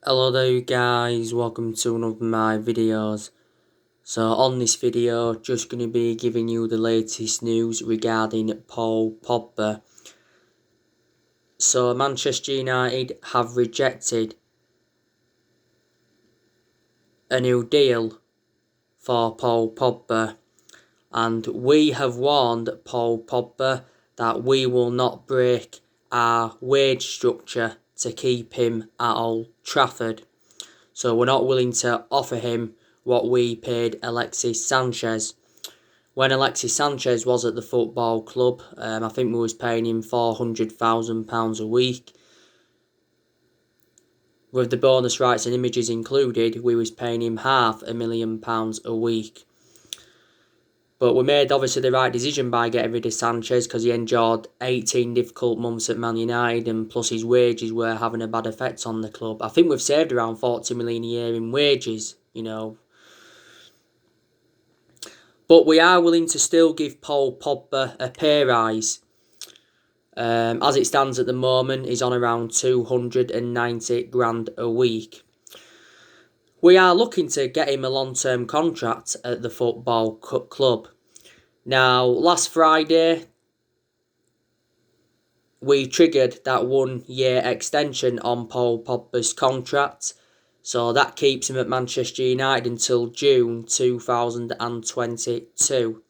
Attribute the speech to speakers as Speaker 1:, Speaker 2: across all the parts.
Speaker 1: Hello there you guys, welcome to one of my videos. So on this video, just going to be giving you the latest news regarding Paul Pogba. So Manchester United have rejected a new deal for Paul Pogba, and we have warned Paul Pogba that we will not break our wage structure to keep him at Old Trafford. So we're not willing to offer him what we paid Alexis Sanchez. When Alexis Sanchez was at the football club, I think we was paying him £400,000 a week. With the bonus rights and images included, we was paying him £500,000 a week. But we made obviously the right decision by getting rid of Sanchez because he endured 18 difficult months at Man United, and plus his wages were having a bad effect on the club. I think we've saved around 40 million a year in wages, But we are willing to still give Paul Pogba a pay rise. As it stands at the moment, he's on around 290 grand a week. We are looking to get him a long-term contract at the football club. Now, last Friday, we triggered that 1 year extension on Paul Pogba's contract. So that keeps him at Manchester United until June 2022.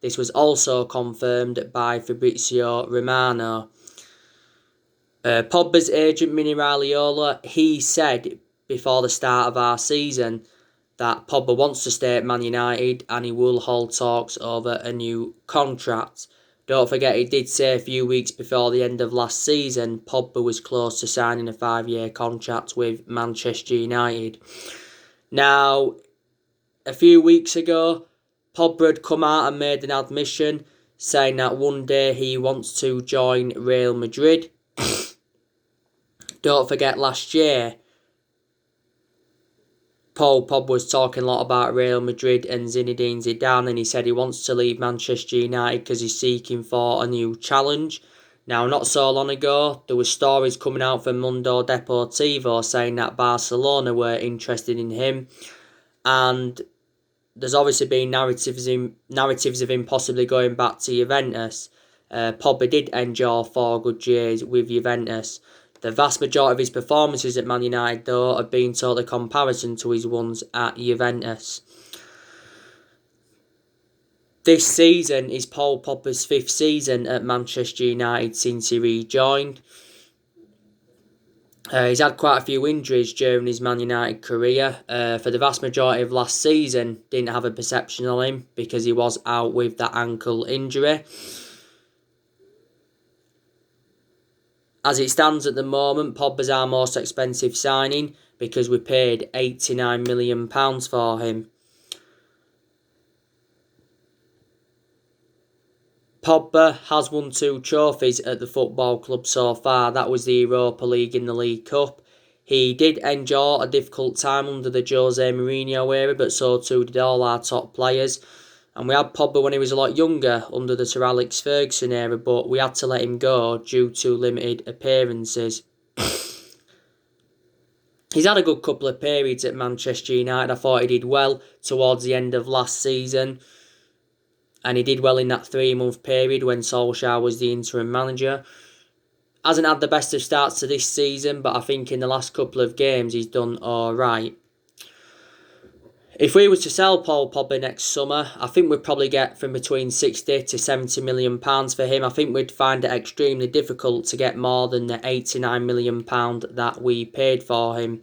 Speaker 1: This was also confirmed by Fabrizio Romano. Pogba's agent, Mini Raiola, he said before the start of our season that Pogba wants to stay at Man United and he will hold talks over a new contract. Don't forget, he did say a few weeks before the end of last season, Pogba was close to signing a 5-year contract with Manchester United. Now, a few weeks ago, Pogba had come out and made an admission saying that one day he wants to join Real Madrid. Don't forget, last year, Paul Pogba was talking a lot about Real Madrid and Zinedine Zidane, and he said he wants to leave Manchester United because he's seeking for a new challenge. Now, not so long ago, there were stories coming out from Mundo Deportivo saying that Barcelona were interested in him, and there's obviously been narratives of him possibly going back to Juventus. Pogba did endure 4 good years with Juventus. The vast majority of his performances at Man United, though, have been totally comparison to his ones at Juventus. This season is Paul Pogba's 5th season at Manchester United since he rejoined. He's had quite a few injuries during his Man United career. For the vast majority of last season, didn't have a perception on him because he was out with that ankle injury. As it stands at the moment, Pogba's our most expensive signing because we paid £89 million for him. Pogba has won 2 trophies at the football club so far. That was the Europa League and the League Cup. He did endure a difficult time under the Jose Mourinho era, but so too did all our top players. And we had Pogba when he was a lot younger under the Sir Alex Ferguson era, but we had to let him go due to limited appearances. He's had a good couple of periods at Manchester United. I thought he did well towards the end of last season. And he did well in that 3-month period when Solskjaer was the interim manager. Hasn't had the best of starts to this season, but I think in the last couple of games he's done alright. If we were to sell Paul Pogba next summer, I think we'd probably get from between 60 to 70 million pounds for him. I think we'd find it extremely difficult to get more than the 89 million pound that we paid for him.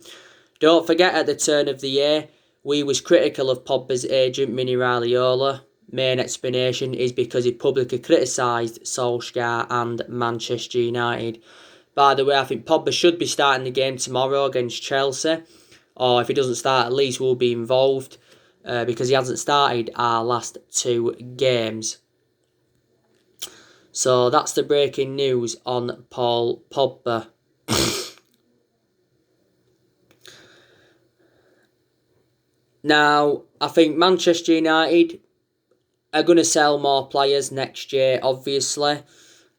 Speaker 1: Don't forget, at the turn of the year, we was critical of Pogba's agent, Mini Raiola. Main explanation is because he publicly criticised Solskjaer and Manchester United. By the way, I think Pogba should be starting the game tomorrow against Chelsea. Or if he doesn't start, at least we'll be involved because he hasn't started our last 2 games. So that's the breaking news on Paul Pogba. Now, I think Manchester United are going to sell more players next year, obviously.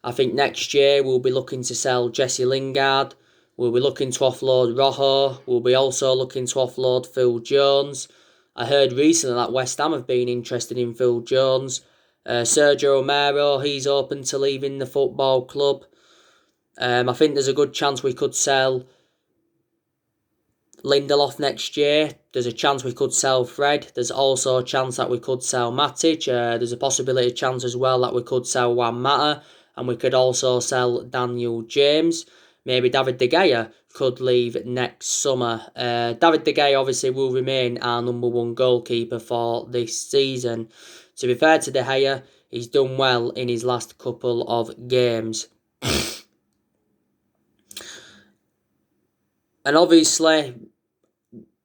Speaker 1: I think next year we'll be looking to sell Jesse Lingard. We'll be looking to offload Rojo. We'll be also looking to offload Phil Jones. I heard recently that West Ham have been interested in Phil Jones. Sergio Romero, he's open to leaving the football club. I think there's a good chance we could sell Lindelof next year. There's a chance we could sell Fred. There's also a chance that we could sell Matic. There's a possibility chance as well that we could sell Juan Mata. And we could also sell Daniel James. Maybe David De Gea could leave next summer. David De Gea obviously will remain our number one goalkeeper for this season. To be fair to De Gea, he's done well in his last couple of games. And obviously,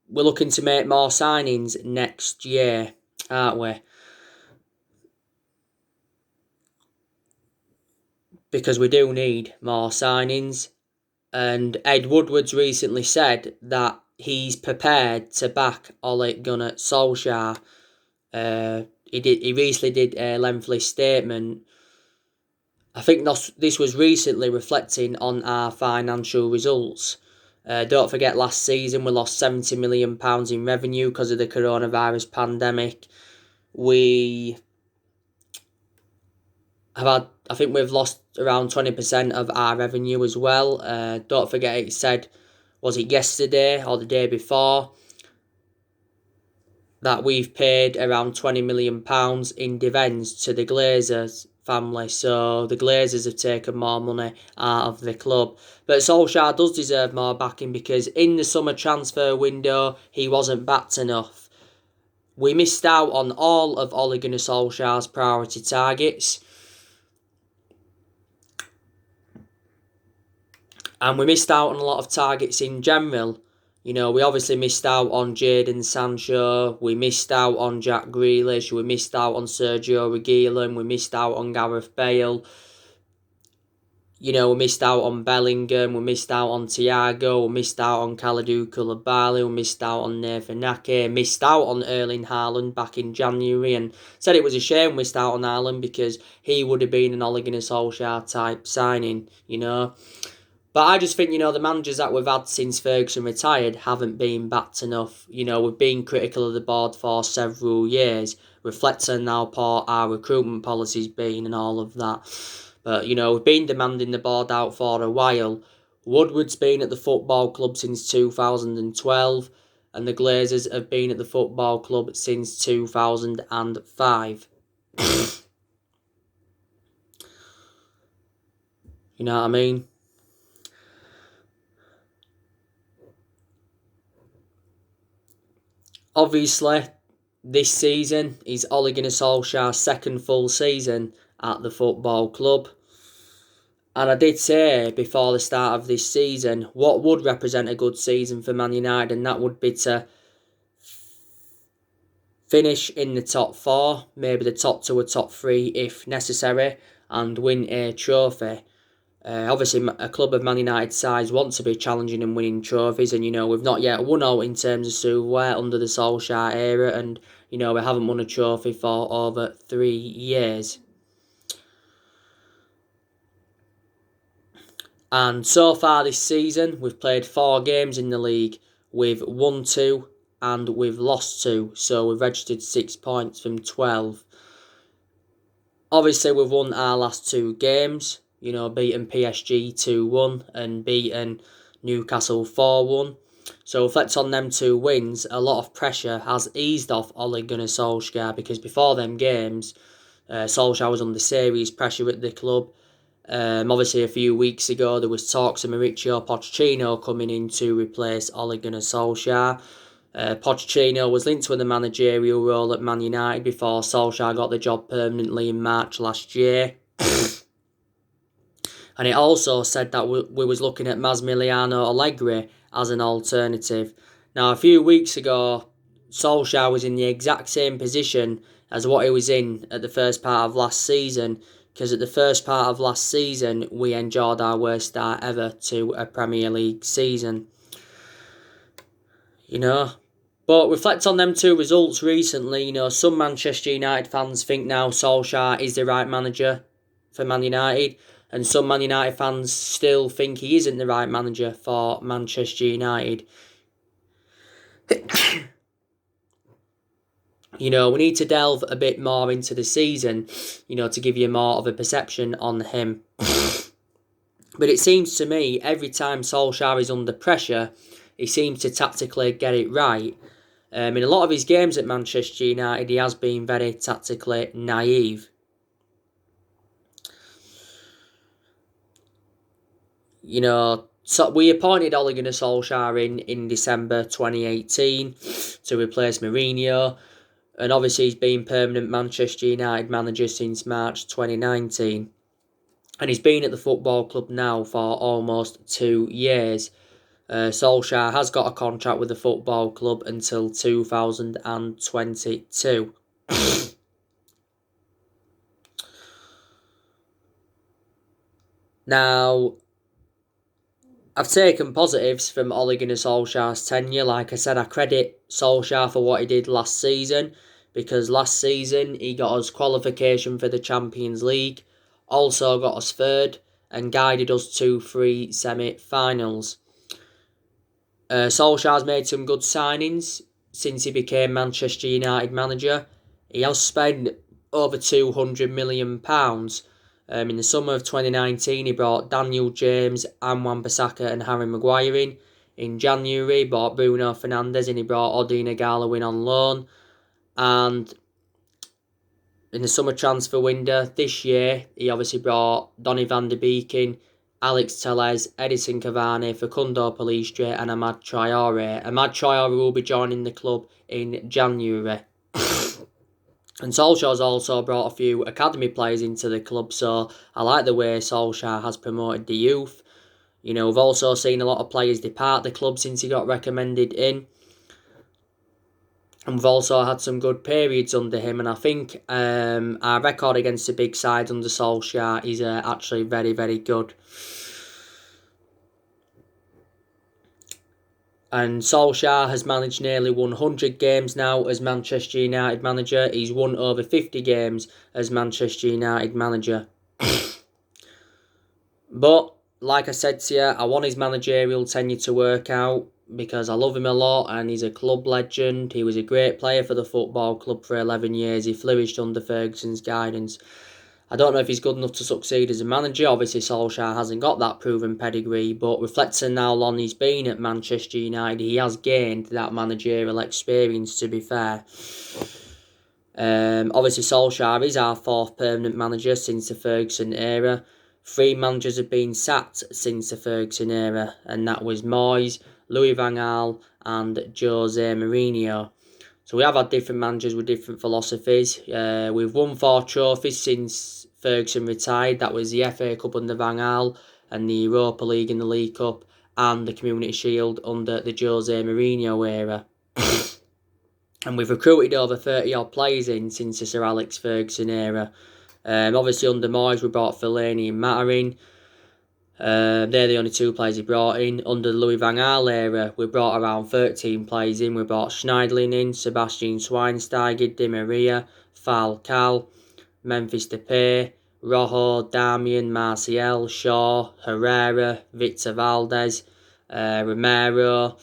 Speaker 1: we're looking to make more signings next year, aren't we? Because we do need more signings. And Ed Woodward's recently said that he's prepared to back Ole Gunnar Solskjaer. He recently did a lengthy statement. I think this was recently reflecting on our financial results. Don't forget last season we lost £70 million in revenue because of the coronavirus pandemic. We have had, I think we've lost around 20% of our revenue as well. Don't forget it said, was it yesterday or the day before, that we've paid around £20 million in dividends to the Glazers family. So the Glazers have taken more money out of the club. But Solskjaer does deserve more backing because in the summer transfer window, he wasn't backed enough. We missed out on all of Ole Gunnar Solskjaer's priority targets. And we missed out on a lot of targets in general. You know, we obviously missed out on Jadon Sancho. We missed out on Jack Grealish. We missed out on Sergio Reguilon. We missed out on Gareth Bale. You know, we missed out on Bellingham. We missed out on Thiago. We missed out on Kalidou Koulibaly. We missed out on Nathan Ake. Missed out on Erling Haaland back in January. And said it was a shame we missed out on Haaland because he would have been an Ole Gunnar Solskjaer type signing, you know. But I just think, you know, the managers that we've had since Ferguson retired haven't been backed enough. You know, we've been critical of the board for several years, reflecting how poor our recruitment policy's been and all of that. But, you know, we've been demanding the board out for a while. Woodward's been at the football club since 2012, and the Glazers have been at the football club since 2005. You know what I mean? Obviously, this season is Ole Gunnar Solskjaer's second full season at the football club. And I did say before the start of this season what would represent a good season for Man United, and that would be to finish in the top four, maybe the top two or top three if necessary, and win a trophy. Obviously, a club of Man United size wants to be challenging and winning trophies, and, you know, we've not yet won out in terms of silverware under the Solskjaer era, and, you know, we haven't won a trophy for over 3 years. And so far this season, we've played 4 games in the league. We've won 2 and we've lost 2, so we've registered 6 points from 12. Obviously, we've won our last 2 games. You know, beaten PSG 2-1 and beaten Newcastle 4-1. So reflect on them 2 wins, a lot of pressure has eased off Ole Gunnar Solskjaer, because before them games, Solskjaer was under serious pressure at the club. Obviously, a few weeks ago, there was talks of Mauricio Pochettino coming in to replace Ole Gunnar Solskjaer. Pochettino was linked to the managerial role at Man United before Solskjaer got the job permanently in March last year. And it also said that we was looking at Massimiliano Allegri as an alternative. Now, a few weeks ago, Solskjaer was in the exact same position as what he was in at the first part of last season, because at the first part of last season, we enjoyed our worst start ever to a Premier League season. You know, but reflect on them 2 results recently. You know, some Manchester United fans think now Solskjaer is the right manager for Man United. And some Man United fans still think he isn't the right manager for Manchester United. We need to delve a bit more into the season, to give you more of a perception on him. But it seems to me, every time Solskjaer is under pressure, he seems to tactically get it right. In a lot of his games at Manchester United, he has been very tactically naive. So we appointed Ole Gunnar Solskjaer in December 2018 to replace Mourinho. And obviously he's been permanent Manchester United manager since March 2019. And he's been at the football club now for almost 2 years. Solskjaer has got a contract with the football club until 2022. Now, I've taken positives from Ole Gunnar Solskjaer's tenure. Like I said, I credit Solskjaer for what he did last season, because last season he got us qualification for the Champions League, also got us third, and guided us to 3 semi-finals. Solskjaer's made some good signings since he became Manchester United manager. He has spent over £200 million. In the summer of 2019, he brought Daniel James, Wan-Bissaka and Harry Maguire in. In January, he bought Bruno Fernandes and he brought Odin Igalo in on loan. And in the summer transfer window this year, he obviously brought Donny van de Beek in, Alex Telles, Edison Cavani, Facundo Pellistri and Amad Traore. Amad Traore will be joining the club in January. And Solskjaer's also brought a few academy players into the club, so I like the way Solskjaer has promoted the youth. We've also seen a lot of players depart the club since he got recommended in. And we've also had some good periods under him, and I think our record against the big sides under Solskjaer is actually very, very good. And Solskjaer has managed nearly 100 games now as Manchester United manager. He's won over 50 games as Manchester United manager. But, like I said to you, I want his managerial tenure to work out because I love him a lot and he's a club legend. He was a great player for the football club for 11 years. He flourished under Ferguson's guidance. I don't know if he's good enough to succeed as a manager. Obviously, Solskjaer hasn't got that proven pedigree, but reflecting how long he's been at Manchester United, he has gained that managerial experience, to be fair. Obviously, Solskjaer is our 4th permanent manager since the Ferguson era. 3 managers have been sacked since the Ferguson era, and that was Moyes, Louis van Gaal and Jose Mourinho. So we have had different managers with different philosophies. We've won 4 trophies since Ferguson retired. That was the FA Cup under Van Gaal and the Europa League and the League Cup and the Community Shield under the Jose Mourinho era. And we've recruited over 30 odd players in since the Sir Alex Ferguson era. Obviously under Moyes we brought Fellaini and Mata in. They're the only 2 players he brought in. Under the Louis van Gaal era, we brought around 13 players in. We brought Schneiderlin in, Sebastian Schweinsteiger, Di Maria, Falcao, Memphis Depay, Rojo, Darmian, Martial, Shaw, Herrera, Victor Valdez, Romero.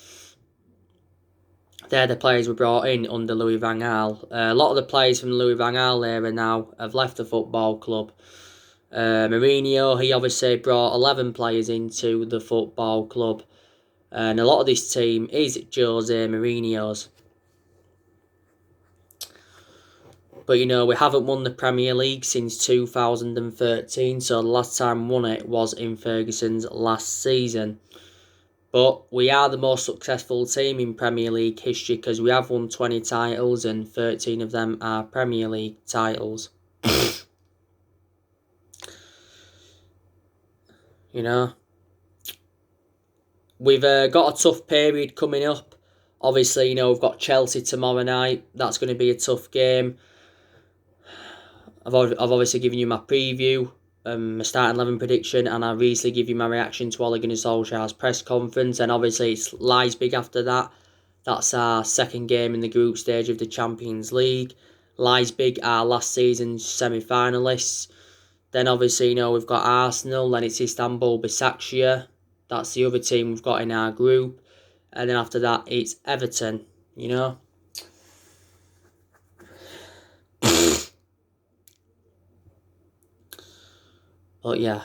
Speaker 1: They're the players we brought in under Louis van Gaal. A lot of the players from the Louis van Gaal era now have left the football club. Mourinho, he obviously brought 11 players into the football club. And a lot of this team is Jose Mourinho's. But, we haven't won the Premier League since 2013. So the last time we won it was in Ferguson's last season. But we are the most successful team in Premier League history because we have won 20 titles and 13 of them are Premier League titles. We've got a tough period coming up. Obviously, we've got Chelsea tomorrow night. That's going to be a tough game. I've obviously given you my preview, my starting 11 prediction, and I'll recently give you my reaction to Ole Gunnar Solskjaer's press conference. And obviously, it's Leipzig after that. That's our second game in the group stage of the Champions League. Leipzig are last season's semi-finalists. Then obviously, we've got Arsenal, then it's Istanbul Başakşehir. That's the other team we've got in our group. And then after that, it's Everton, But yeah.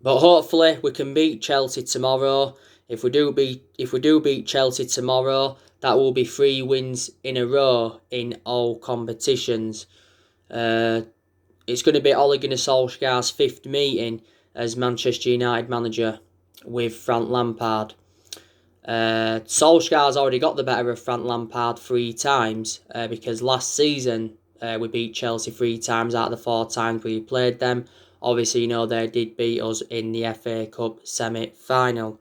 Speaker 1: But hopefully we can beat Chelsea tomorrow. If we do beat Chelsea tomorrow, that will be 3 wins in a row in all competitions. It's going to be Ole Gunnar Solskjaer's 5th meeting as Manchester United manager with Frank Lampard. Solskjaer's already got the better of Frank Lampard 3 times because last season we beat Chelsea 3 times out of the 4 times we played them. Obviously, they did beat us in the FA Cup semi-final.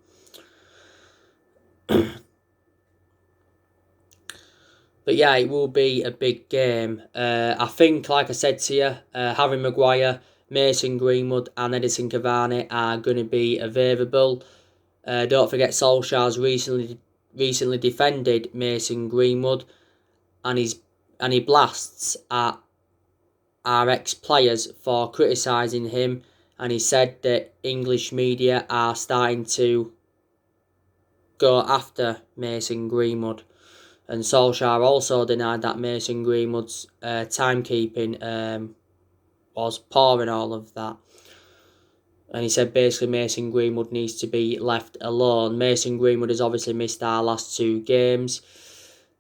Speaker 1: But yeah, it will be a big game. I think, like I said to you, Harry Maguire, Mason Greenwood and Edinson Cavani are going to be available. Don't forget Solskjaer's recently defended Mason Greenwood and he blasts at our ex-players for criticising him, and he said that English media are starting to go after Mason Greenwood. And Solskjaer also denied that Mason Greenwood's timekeeping was poor and all of that. And he said basically Mason Greenwood needs to be left alone. Mason Greenwood has obviously missed our last 2 games.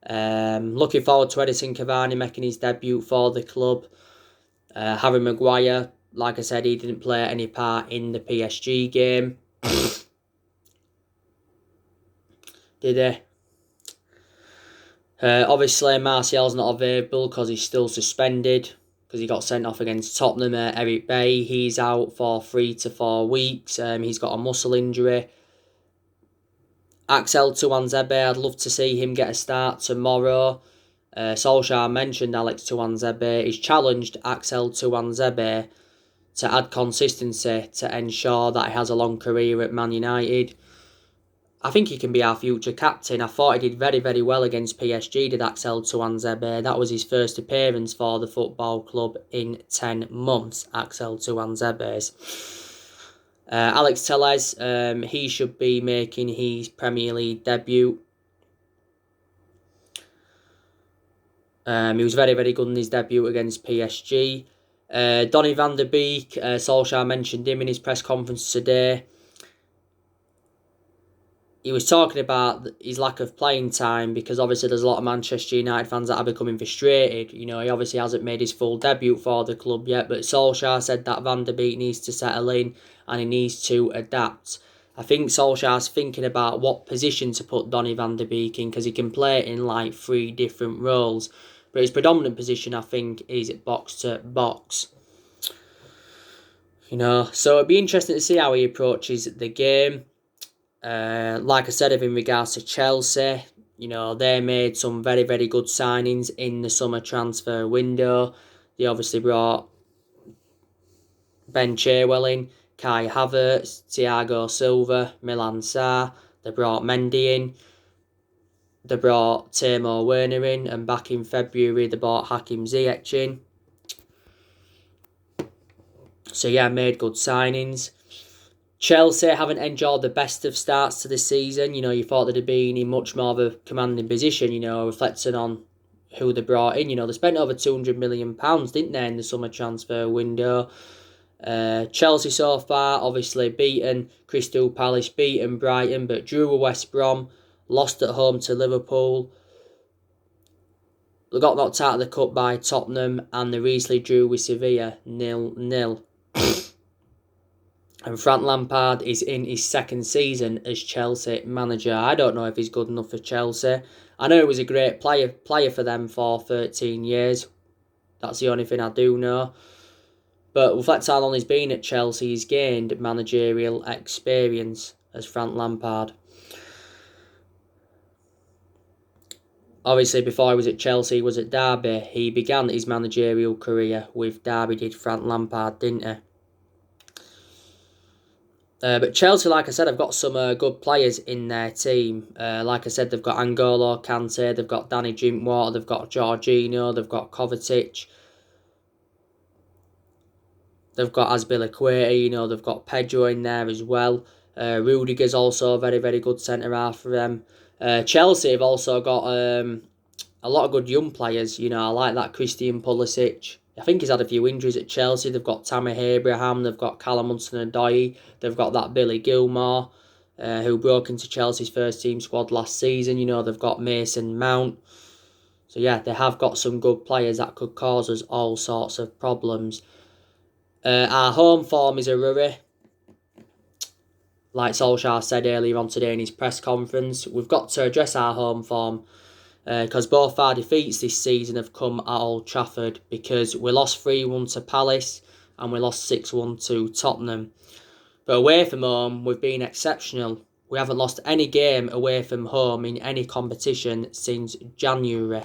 Speaker 1: Looking forward to Edinson Cavani making his debut for the club. Harry Maguire, like I said, he didn't play any part in the PSG game. Did he? Obviously, Martial's not available because he's still suspended because he got sent off against Tottenham. Eric Bay, he's out for 3 to 4 weeks. He's got a muscle injury. Axel Tuanzebe, I'd love to see him get a start tomorrow. Solskjaer mentioned Alex Tuanzebe. He's challenged Axel Tuanzebe to add consistency to ensure that he has a long career at Man United. I think he can be our future captain. I thought he did very, very well against PSG, did Axel Tuanzebe. That was his first appearance for the football club in 10 months, Axel Tuanzebe's. Alex Telles, he should be making his Premier League debut. He was very, very good in his debut against PSG. Donny van der Beek, Solskjaer mentioned him in his press conference today. He was talking about his lack of playing time because obviously there's a lot of Manchester United fans that are becoming frustrated. He obviously hasn't made his full debut for the club yet, but Solskjaer said that Van der Beek needs to settle in and he needs to adapt. I think Solskjaer's thinking about what position to put Donny van der Beek in because he can play in like 3 different roles. But his predominant position, I think, is box to box. So it'd be interesting to see how he approaches the game. Like I said, in regards to Chelsea, they made some very, very good signings in the summer transfer window. They obviously brought Ben Chilwell in, Kai Havertz, Thiago Silva, Milan Sarr. They brought Mendy in. They brought Timo Werner in, and back in February they brought Hakim Ziyech in. So yeah, made good signings. Chelsea haven't enjoyed the best of starts to the season. You thought they'd have been in much more of a commanding position, reflecting on who they brought in. They spent over £200 million, didn't they, in the summer transfer window. Chelsea so far, obviously beaten Crystal Palace, beaten Brighton, but drew with West Brom, lost at home to Liverpool. They got knocked out of the cup by Tottenham, and they recently drew with Sevilla 0-0. And Frank Lampard is in his 2nd season as Chelsea manager. I don't know if he's good enough for Chelsea. I know he was a great player for them for 13 years. That's the only thing I do know. But reflect how long he's been at Chelsea, he's gained managerial experience as Frank Lampard. Obviously, before he was at Chelsea, he was at Derby. He began his managerial career with Derby, did Frank Lampard, didn't he? But Chelsea, like I said, have got some good players in their team. Like I said, they've got N'Golo Kante, they've got Danny Drinkwater, they've got Jorginho, they've got Kovacic. They've got Azpilicueta, you know, they've got Pedro in there as well. Rudiger's also a very, very good centre-half for them. Chelsea have also got a lot of good young players. You know, I like that Christian Pulisic. I think he's had a few injuries at Chelsea. They've got Tammy Abraham, they've got Callum Hudson-Odoi, they've got that Billy Gilmore, who broke into Chelsea's first team squad last season. You know, they've got Mason Mount. So yeah, they have got some good players that could cause us all sorts of problems. Our home form is a worry. Like Solskjaer said earlier on today in his press conference, we've got to address our home form because both our defeats this season have come at Old Trafford, because we lost 3-1 to Palace and we lost 6-1 to Tottenham. But away from home, we've been exceptional. We haven't lost any game away from home in any competition since January.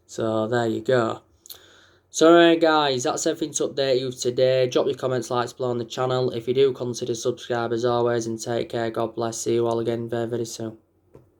Speaker 1: So there you go. So anyway guys, that's everything to update you today. Drop your comments, likes below on the channel. If you do, consider subscribe as always, and take care. God bless. See you all again very, very soon.